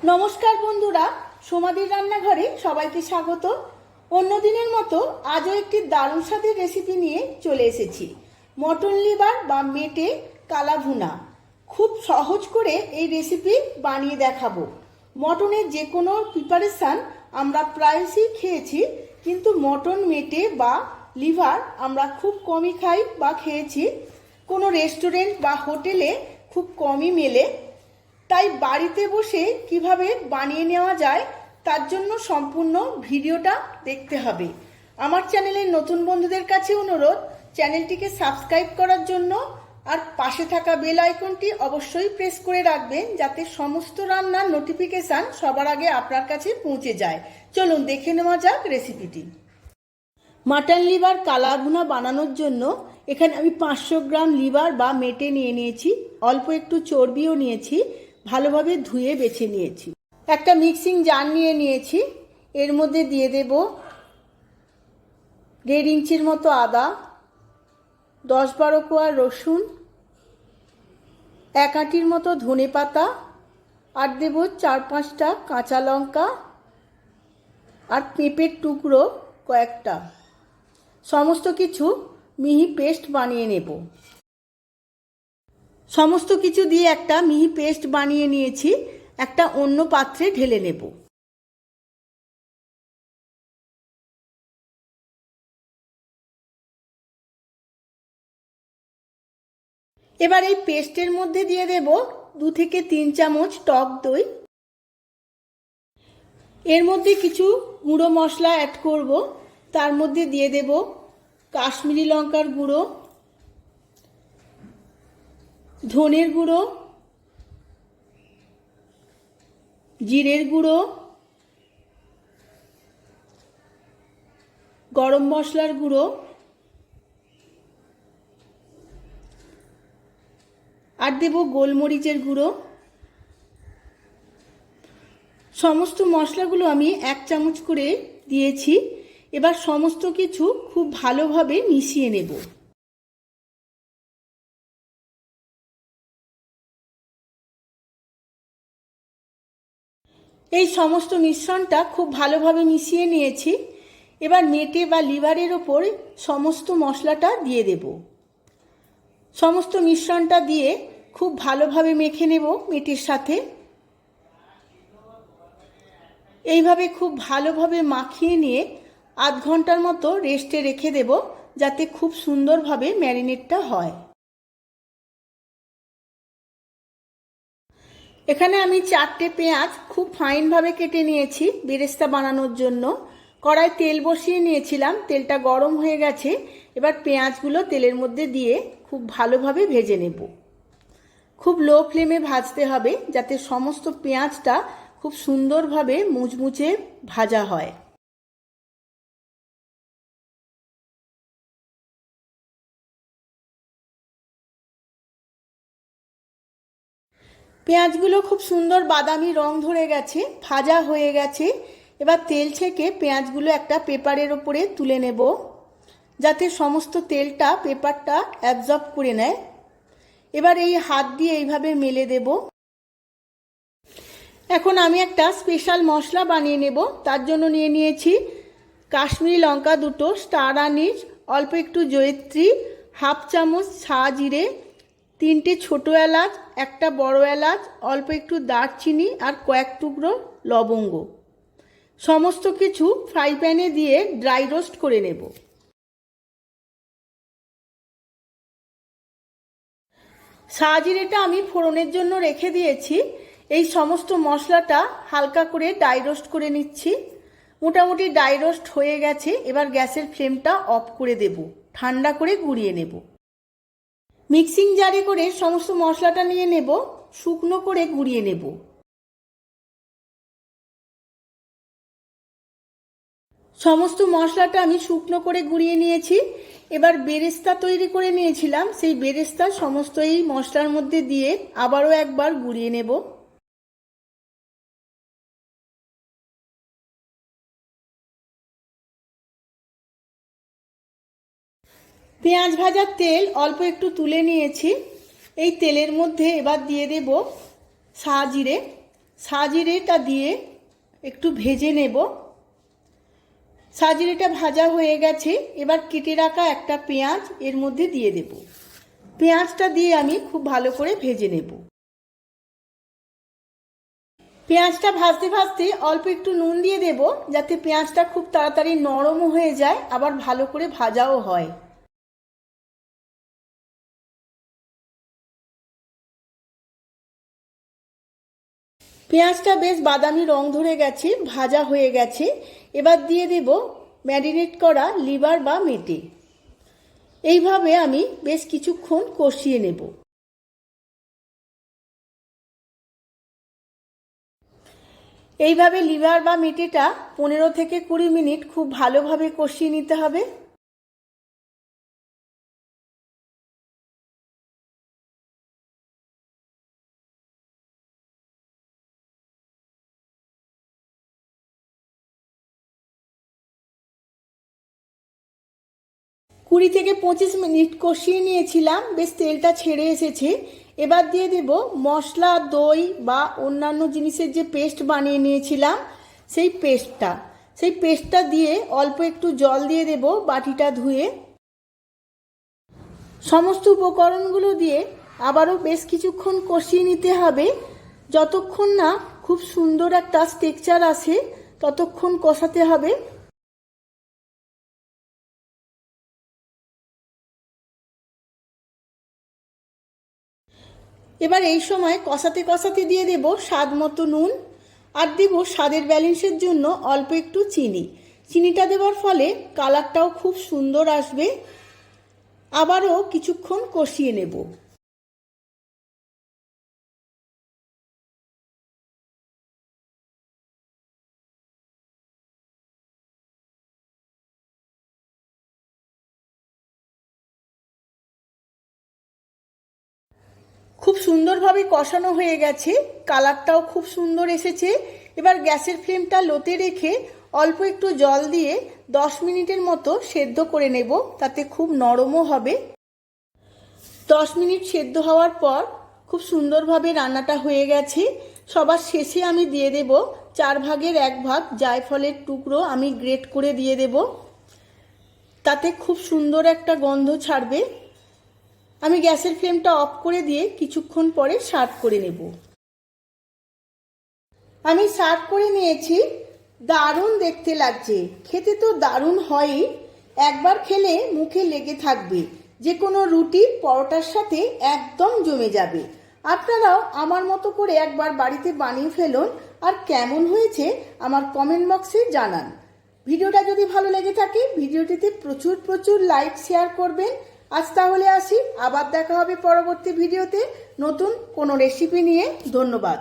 নমস্কার বন্ধুরা, সোমাদির রান্নাঘরে সবাইকে স্বাগত। অন্যদিনের মতো আজও একটি দারুণ স্বাদের রেসিপি নিয়ে চলে এসেছি। মটন লিভার বা মেটে কালা ভুনা। খুব সহজ করে এই রেসিপি বানিয়ে দেখাবো। মটনের যে কোনো প্রিপারেশান আমরা প্রায়শই খেয়েছি, কিন্তু মটন মেটে বা লিভার আমরা খুব কমই খাই বা খেয়েছি। কোনো রেস্টুরেন্ট বা হোটেলে খুব কমই মেলে। তাই বাড়িতে বসে কিভাবে বানিয়ে নেওয়া যায় তার জন্য সম্পূর্ণ ভিডিওটা দেখতে হবে। আমার চ্যানেলের নতুন বন্ধুদের কাছে অনুরোধ, চ্যানেলটিকে সাবস্ক্রাইব করার জন্য, আর পাশে থাকা বেল আইকনটি অবশ্যই প্রেস করে রাখবেন যাতে সমস্ত রান্নার নোটিফিকেশান সবার আগে আপনার কাছে পৌঁছে যায়। চলুন দেখে নেওয়া যাক রেসিপিটি। মাটন লিভার কালা ভুনা বানানোর জন্য এখানে আমি 500 গ্রাম লিভার বা মেটে নিয়ে নিয়েছি। অল্প একটু চর্বিও নিয়েছি, ভালোভাবে ধুয়ে বেছে নিয়েছি। একটা মিক্সিং জার নিয়ে নিয়েছি। এর মধ্যে দিয়ে দেব 1.5 ইঞ্চির মতো আদা, 10-12 কোয়া রসুন, 1 আঁটির মতো ধনে পাতা, আর দেব 4-5টা কাঁচা লঙ্কা, আর পেঁপের টুকরো কয়েকটা। সমস্ত কিছু মিহি পেস্ট বানিয়ে নেব। সমস্ত কিছু দিয়ে একটা মিহি পেস্ট বানিয়ে নিয়েছি। একটা অন্য পাত্রে ঢেলে নেব। এবার এই পেস্টের মধ্যে দিয়ে দেব 2 থেকে 3 চামচ টক দই। এর মধ্যে কিছু গুঁড়ো মশলা অ্যাড করব। তার মধ্যে দিয়ে দেব কাশ্মীরি লঙ্কার গুঁড়ো, ধনের গুঁড়ো, জিরের গুঁড়ো, গরম মশলার গুঁড়ো, আর দেব গোলমরিচের গুঁড়ো। সমস্ত মশলাগুলো আমি 1 চামচ করে দিয়েছি। এবার সমস্ত কিছু খুব ভালোভাবে মিশিয়ে নেব। এই সমস্ত মিশ্রণটা খুব ভালোভাবে মিশিয়ে নিয়েছি। এবার মেটে বা লিভারের ওপর সমস্ত মশলাটা দিয়ে দেব। সমস্ত মিশ্রণটা দিয়ে খুব ভালোভাবে মেখে নেব মেটের সাথে। এইভাবে খুব ভালোভাবে মাখিয়ে নিয়ে আধ ঘন্টার মতো রেস্টে রেখে দেব, যাতে খুব সুন্দরভাবে ম্যারিনেটটা হয়। এখানে আমি 4টে পেঁয়াজ খুব ফাইনভাবে কেটে নিয়েছি বেরেস্তা বানানোর জন্য। কড়াই তেল বসিয়ে নিয়েছিলাম, তেলটা গরম হয়ে গেছে। এবার পেঁয়াজগুলো তেলের মধ্যে দিয়ে খুব ভালোভাবে ভেজে নেব। খুব লো ফ্লেমে ভাজতে হবে যাতে সমস্ত পেঁয়াজটা খুব সুন্দরভাবে মুচমুচে ভাজা হয়। পেঁয়াজগুলো খুব সুন্দর বাদামি রং ধরে গেছে, ভাজা হয়ে গেছে। এবার তেল ছেঁকে পেঁয়াজগুলো একটা পেপারের ওপরে তুলে নেব, যাতে সমস্ত তেলটা পেপারটা অ্যাবজর্ব করে নেয়। এবার এই হাত দিয়ে এইভাবে মেলে দেব। এখন আমি একটা স্পেশাল মশলা বানিয়ে নেব। তার জন্য নিয়ে নিয়েছি কাশ্মীরি লঙ্কা 2টো, স্টার আনিস, অল্প একটু জয়িত্রী, 1/2 চামচ সাজিরে, 3টে ছোটো এলাচ, একটা বড় এলাচ, অল্প একটু দারচিনি, আর কয়েক টুকরো লবঙ্গ। সমস্ত কিছু ফ্রাই প্যানে দিয়ে ড্রাই রোস্ট করে নেব। সাজিরেটা আমি ফোড়নের জন্য রেখে দিয়েছি। এই সমস্ত মশলাটা হালকা করে ড্রাই রোস্ট করে নিচ্ছি। মোটামুটি ড্রাই রোস্ট হয়ে গেছে। এবার গ্যাসের ফ্লেমটা অফ করে দেব, ঠান্ডা করে গুঁড়িয়ে নেব। মিক্সিং জারে করে সমস্ত মশলাটা নিয়ে নেব, শুকনো করে গুঁড়িয়ে নেব। সমস্ত মশলাটা আমি শুকনো করে গুঁড়িয়ে নিয়েছি। এবার বেরেস্তা তৈরি করে নিয়েছিলাম, সেই বেরেস্তা সমস্ত এই মশলার মধ্যে দিয়ে আবারও একবার গুঁড়িয়ে নেব। পেঁয়াজ ভাজার তেল অল্প একটু তুলে নিয়েছি। এই তেলের মধ্যে এবার দিয়ে দেব সাজিরে। সাজিরেটা দিয়ে একটু ভেজে নেব। সাজিরেটা ভাজা হয়ে গেছে, এবার কেটে রাখা একটা পেঁয়াজ এর মধ্যে দিয়ে দেব। পেঁয়াজটা দিয়ে আমি খুব ভালো করে ভেজে নেব। পেঁয়াজটা ভাজতে ভাজতে অল্প একটু নুন দিয়ে দেব, যাতে পেঁয়াজটা খুব তাড়াতাড়ি নরমও হয়ে যায়, আবার ভালো করে ভাজাও হয়। পেঁয়াজটা বেশ বাদামি রং ধরে গেছে, ভাজা হয়ে গেছে। এবার দিয়ে দেব ম্যারিনেট করা লিভার বা মেটে। এইভাবে আমি বেশ কিছুক্ষণ কষিয়ে নেব। এইভাবে লিভার বা মেটেটা 15 থেকে 20 মিনিট খুব ভালোভাবে কষিয়ে নিতে হবে। কুড়ি থেকে 25 মিনিট কষিয়ে নিয়েছিলাম, বেশ তেলটা ছেড়ে এসেছে। এবার দিয়ে দেব মশলা, দই বা অন্যান্য জিনিসের যে পেস্ট বানিয়ে নিয়েছিলাম সেই পেস্টটা দিয়ে অল্প একটু জল দিয়ে দেব বাটিটা ধুয়ে। সমস্ত উপকরণগুলো দিয়ে আবারও বেশ কিছুক্ষণ কষিয়ে নিতে হবে, যতক্ষণ না খুব সুন্দর একটা টেক্সচার আসে ততক্ষণ কষাতে হবে। এবার এই সময় কষাতে কষাতে দিয়ে দেব স্বাদ মতো নুন, আর দেব স্বাদের ব্যালেন্সের জন্য অল্প একটু চিনি। চিনিটা দেওয়ার ফলে কালারটাও খুব সুন্দর আসবে। আবারও কিছুক্ষণ কষিয়ে নেব। খুব সুন্দরভাবে কষানো হয়ে গেছে, কালারটাও খুব সুন্দর এসেছে। এবার গ্যাসের ফ্লেমটা লোতে রেখে অল্প একটু জল দিয়ে 10 মিনিটের মতো সেদ্ধ করে নেব, তাতে খুব নরমও হবে। 10 মিনিট সেদ্ধ হওয়ার পর খুব সুন্দরভাবে রান্নাটা হয়ে গেছে। সবার শেষে আমি দিয়ে দেব 4 ভাগের 1 ভাগ জায়ফলের টুকরো আমি গ্রেট করে দিয়ে দেব, তাতে খুব সুন্দর একটা গন্ধ ছাড়বে। আমি গ্যাসের ফ্লেমটা অফ করে দিয়ে কিছুক্ষণ পরে সার্ভ করে নেব। আমি সার্ভ করে নিয়েছি। দারুণ দেখতে লাগছে, খেতে তো দারুণ হয়ই। একবার খেলে মুখে লেগে থাকবে, যে কোনো রুটি পরোটার সাথে একদম জমে যাবে। আপনারাও আমার মতো করে একবার বাড়িতে বানিয়ে ফেলুন, আর কেমন হয়েছে আমার কমেন্ট বক্সে জানান। ভিডিওটা যদি ভালো লেগে থাকে ভিডিওটিতে প্রচুর প্রচুর লাইক শেয়ার করবেন। আজ তাহলে আসি, আবার দেখা হবে পরবর্তী ভিডিওতে নতুন কোনো রেসিপি নিয়ে। ধন্যবাদ।